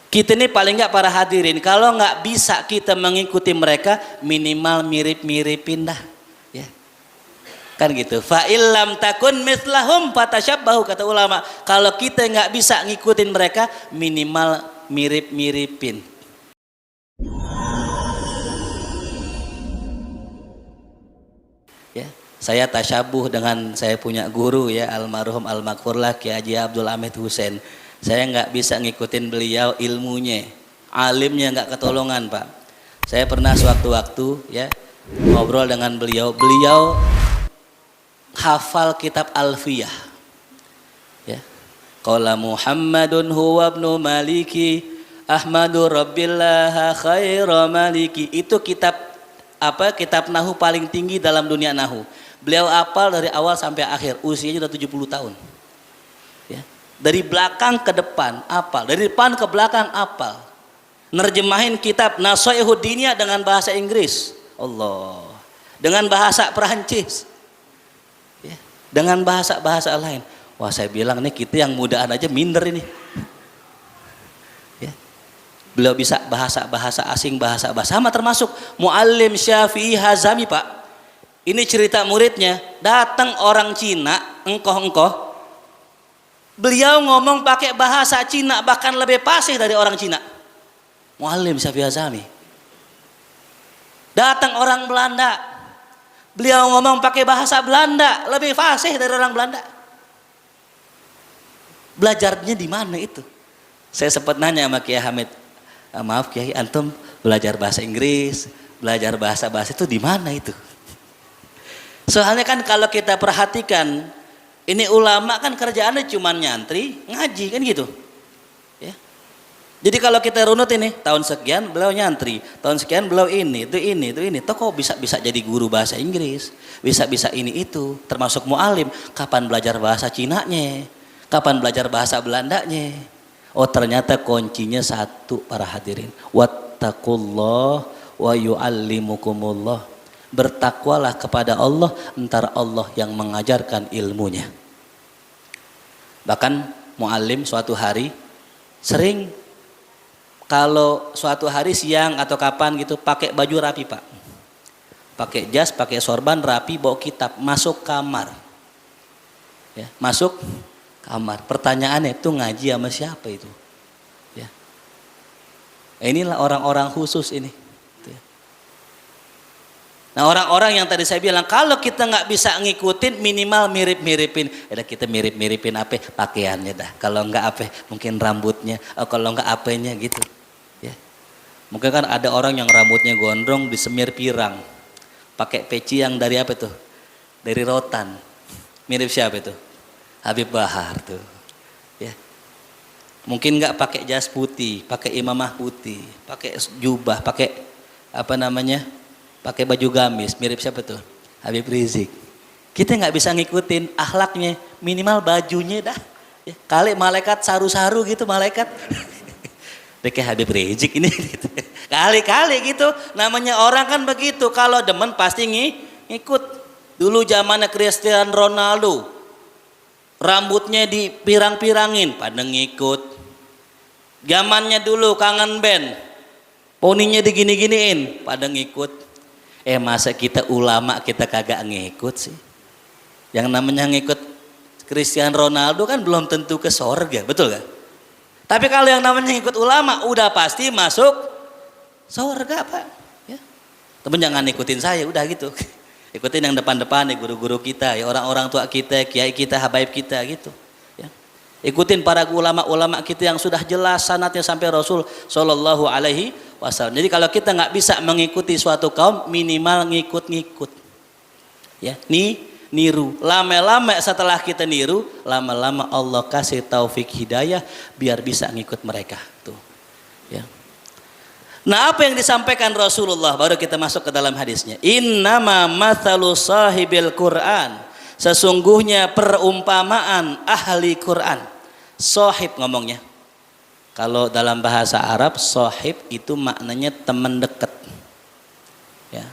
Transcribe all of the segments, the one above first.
Kita ini paling nggak para hadirin, kalau nggak bisa kita mengikuti mereka, minimal mirip-miripin dah, ya. Kan gitu. Fa illam takun mithlahum fatashabbahu, kata ulama. Kalau kita nggak bisa ngikutin mereka, minimal mirip-miripin. Ya, saya tasyabuh dengan saya punya guru ya, almarhum almaghfurlah Kiai Haji Abdul Hamid Hussein. Saya nggak bisa ngikutin beliau ilmunya, alimnya nggak ketolongan Pak. Saya pernah sewaktu-waktu ya ngobrol dengan beliau, beliau hafal kitab Alfiyah. Ya, qala Muhammadun huwa ibnu Maliki Ahmadu Rabbillah khaira Maliki. Itu kitab apa? Kitab nahu paling tinggi dalam dunia nahu. Beliau hafal dari awal sampai akhir, usianya sudah 70 tahun. Ya. Dari belakang ke depan apal, dari depan ke belakang apal. Nerjemahin kitab Nasaihud Diniyah dengan bahasa Inggris, Allah, dengan bahasa Perancis, ya, dengan bahasa-bahasa lain. Wah, saya bilang nih kita yang mudaan aja minder ini. Ya. Beliau bisa bahasa-bahasa asing, bahasa-bahasa sama, termasuk Muallim Syafi'i Hazami Pak. Ini cerita muridnya, datang orang Cina, engkoh-engkoh. Beliau ngomong pakai bahasa Cina, bahkan lebih fasih dari orang Cina. Muallim Syafi'i Hazami. Datang orang Belanda, beliau ngomong pakai bahasa Belanda, lebih fasih dari orang Belanda. Belajarnya di mana itu? Saya sempat nanya sama Kiai Hamid, maaf Kiai, antum belajar bahasa Inggris, belajar bahasa-bahasa itu di mana itu? Soalnya kan kalau kita perhatikan, ini ulama kan kerjaannya cuma nyantri, ngaji kan gitu. Ya. Jadi kalau kita runut ini, tahun sekian beliau nyantri, tahun sekian beliau ini. Toh kok bisa jadi guru bahasa Inggris, bisa ini itu, termasuk muallim. Kapan belajar bahasa Cinanya? Kapan belajar bahasa Belandanya? Oh, ternyata kuncinya satu para hadirin. Wattaqullah wa yu'allimukumullah. Bertakwalah kepada Allah, entar Allah yang mengajarkan ilmunya. Bahkan muallim suatu hari sering kalau suatu hari siang atau kapan gitu pakai baju rapi Pak, pakai jas, pakai sorban rapi, bawa kitab, masuk kamar, ya, masuk kamar. Pertanyaannya itu ngaji sama siapa itu? Ya. Inilah orang-orang khusus ini. Nah, orang-orang yang tadi saya bilang, kalau kita nggak bisa ngikutin, minimal mirip-miripin. Ya kita mirip-miripin apa? Pakaiannya dah. Kalau nggak apa, mungkin rambutnya. Kalau nggak apanya gitu. Ya. Mungkin kan ada orang yang rambutnya gondrong disemir pirang, pakai peci yang dari apa tuh? Dari rotan. Mirip siapa itu? Habib Bahar tuh. Ya. Mungkin nggak pakai jas putih, pakai imamah putih, pakai jubah, pakai apa namanya? Pakai baju gamis, mirip siapa tuh? Habib Rizik. Kita nggak bisa ngikutin akhlaknya, minimal bajunya dah. Ya, kali malaikat saru-saru gitu malaikat. Kayak Habib Rizik ini. Gitu. Kali-kali gitu, namanya orang kan begitu. Kalau demen pasti ngikut. Dulu zamannya Cristiano Ronaldo, rambutnya dipirang-pirangin, pada ngikut. Zamannya dulu kangen band, poninya digini-giniin, pada ngikut. Masa kita ulama kita kagak ngikut sih? Yang namanya ngikut Cristiano Ronaldo kan belum tentu ke sorga, betul gak? Tapi kalau yang namanya ngikut ulama udah pasti masuk sorga Pak. Ya. Temen jangan ikutin saya, udah gitu. Ikutin yang depan-depan nih, guru-guru kita, ya orang-orang tua kita, kiai kita, habaib kita gitu. Ya. Ikutin para ulama-ulama kita yang sudah jelas sanadnya sampai Rasul Shallallahu Alaihi Wasallam. Jadi kalau kita nggak bisa mengikuti suatu kaum, minimal ngikut-ngikut, ya, niru. Lama-lama setelah kita niru, lama-lama Allah kasih taufik hidayah biar bisa ngikut mereka. Tuh, ya. Nah, apa yang disampaikan Rasulullah? Baru kita masuk ke dalam hadisnya. Innama mathalu sahibil Quran. Sesungguhnya perumpamaan ahli Quran. Sahib ngomongnya. Kalau dalam bahasa Arab, sahib itu maknanya teman dekat. Ya.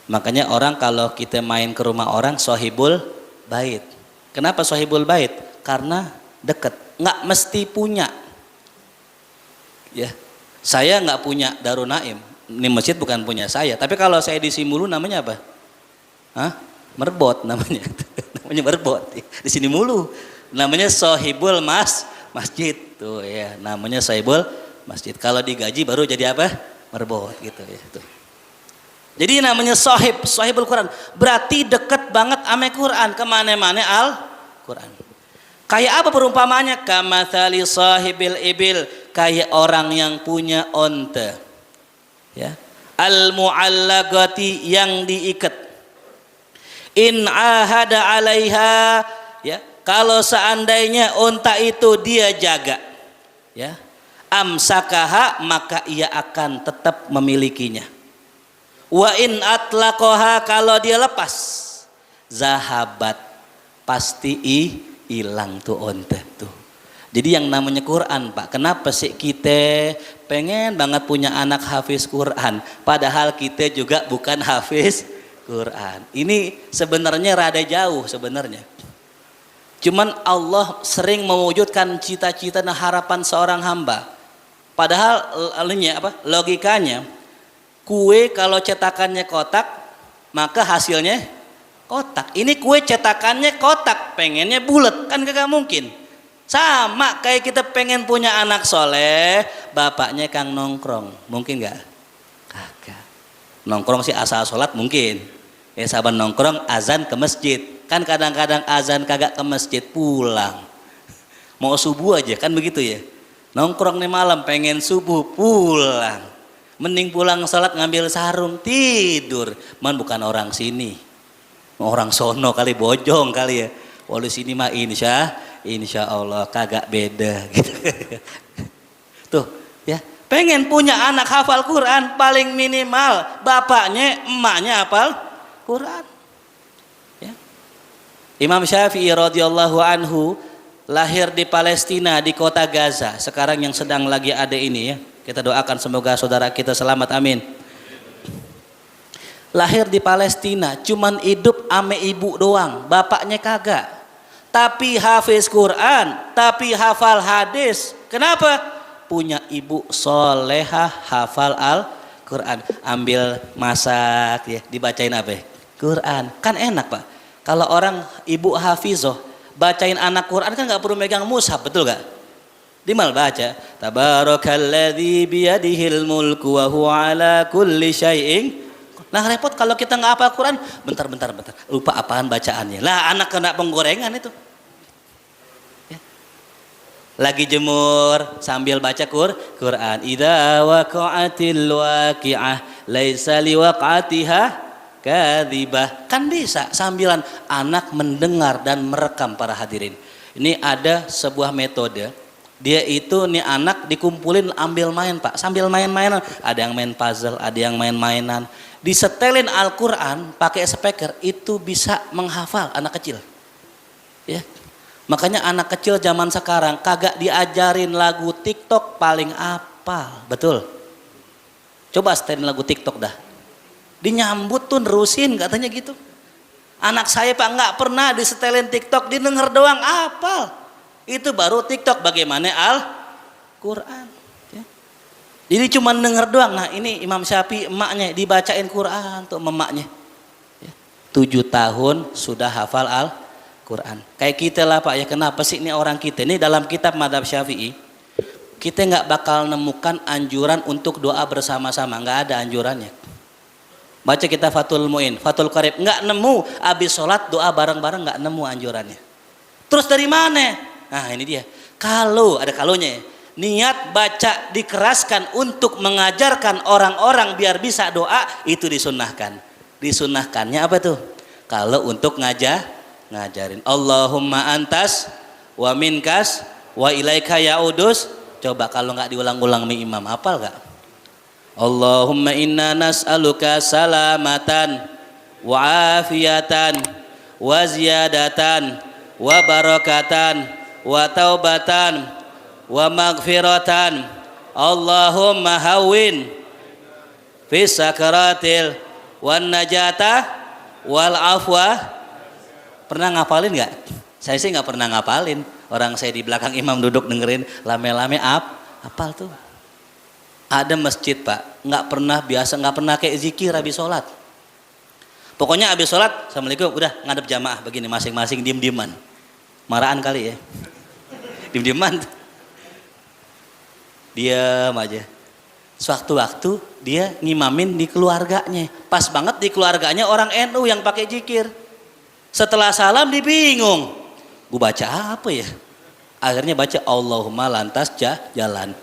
Makanya orang kalau kita main ke rumah orang, sahibul bait. Kenapa sahibul bait? Karena dekat. Nggak mesti punya. Ya, saya nggak punya Darun Naim. Ini masjid bukan punya saya. Tapi kalau saya di Simulu namanya apa? Hah? Merbot namanya. Namanya merbot. Di sini mulu. Namanya Sohibul Masjid. Tuh ya, namanya Sohibul Masjid. Kalau digaji baru jadi apa? Merbot gitu ya. Tuh. Jadi namanya Sohibul Quran. Berarti deket banget ame Quran. Kemana-mana Al-Quran. Kayak apa perumpamaannya? Kamathali sahibil ibil. Kayak orang yang punya onta. Ya. Al-mu'allagati yang diikat. In ahada alaiha, ya, kalau seandainya unta itu dia jaga, ya, amsakaha, maka ia akan tetap memilikinya. Wa in atlaqaha, kalau dia lepas, zahabat, pasti hilang tuh unta tuh. Jadi yang namanya Quran, Pak, kenapa sih kita pengen banget punya anak hafiz Quran, padahal kita juga bukan hafiz Quran. Ini sebenarnya rada jauh sebenarnya. Cuman Allah sering mewujudkan cita-cita dan harapan seorang hamba. Padahal logikanya, kue kalau cetakannya kotak, maka hasilnya kotak. Ini kue cetakannya kotak, pengennya bulat, kan kagak mungkin. Sama kayak kita pengen punya anak soleh, bapaknya kang nongkrong, mungkin nggak? Kagak. Nongkrong sih asal sholat mungkin. Ya saban nongkrong azan ke masjid. Kan kadang-kadang azan kagak ke masjid pulang. Mau subuh aja kan begitu ya. Nongkrong nih malam pengen subuh pulang. Mending pulang sholat ngambil sarung tidur. Man bukan orang sini. Orang sono kali bojong kali ya. Walau sini mah insya Allah kagak beda gitu. Tuh ya. Pengen punya anak hafal Quran, paling minimal bapaknya, emaknya hafal Quran. Ya. Imam Syafi'i radhiyallahu anhu lahir di Palestina, di kota Gaza. Sekarang yang sedang lagi ada ini ya. Kita doakan semoga saudara kita selamat, amin. Lahir di Palestina, cuman hidup ame ibu doang, bapaknya kagak. Tapi hafiz Quran, tapi hafal hadis. Kenapa? Punya ibu solehah hafal Al-Quran, ambil masak ya dibacain apa? Quran. Kan enak Pak. Kalau orang ibu hafizoh bacain anak Quran kan nggak perlu megang mushaf, betul gak? Dimal baca tabarakalladzi biyadihil mulku wa huwa ala kulli syai'in. Nah repot kalau kita nggak hafal Quran, bentar lupa apaan bacaannya. Lah anak kena penggorengan itu. Lagi jemur sambil baca Quran. Idza waqa'atil waqi'ah laisa liwaqa'atiha kadzibah. Kan bisa sambilan anak mendengar dan merekam para hadirin. Ini ada sebuah metode. Dia itu nih anak dikumpulin ambil main Pak, sambil main-mainan. Ada yang main puzzle, ada yang main-mainan. Disetelin Al-Quran pakai speaker, itu bisa menghafal anak kecil. Ya. Makanya anak kecil zaman sekarang kagak diajarin lagu TikTok paling apal, betul? Coba setelin lagu TikTok dah. Dinyambut tuh nerusin katanya gitu. Anak saya Pak nggak pernah disetelin TikTok, didengar doang apal. Itu baru TikTok, bagaimana Al-Quran. Ya. Jadi cuma denger doang. Nah ini Imam Syafi'i emaknya dibacain Quran tuh emaknya. Ya. 7 tahun sudah hafal Al-Quran. Kayak kita lah Pak ya, kenapa sih ini orang kita ini dalam kitab Madzhab Syafi'i kita nggak bakal nemukan anjuran untuk doa bersama-sama, nggak ada anjurannya. Baca kita Fathul Mu'in, Fathul Qarib, nggak nemu habis sholat doa bareng-bareng, nggak nemu anjurannya. Terus dari mana? Nah ini dia, kalau ada kalonya ya, niat baca dikeraskan untuk mengajarkan orang-orang biar bisa doa, itu disunnahkan. Disunnahkannya apa tuh? Kalau untuk ngajarin Allahumma antas wa minkas wa ilaika ya'udus, coba kalau nggak diulang-ulang mi imam, hafal gak? Allahumma inna nas'aluka salamatan wa afiyatan wa ziyadatan wa barakatan wa taubatan wa maghfiratan. Allahumma hawwin fi sakaratil wan najata wal afwa. Pernah ngapalin nggak? Saya sih nggak pernah ngapalin. Orang saya di belakang imam duduk dengerin lame-lame apal tuh. Ada masjid Pak, nggak pernah kayak zikir habis sholat. Pokoknya habis sholat, assalamualaikum, udah ngadep jamaah begini masing-masing diem-dieman. Marahan kali ya, diem-dieman. Diam aja. Sewaktu-waktu dia ngimamin di keluarganya. Pas banget di keluarganya orang NU yang pakai zikir. Setelah salam dia bingung. Gue baca apa ya? Akhirnya baca Allahumma lantas jalan.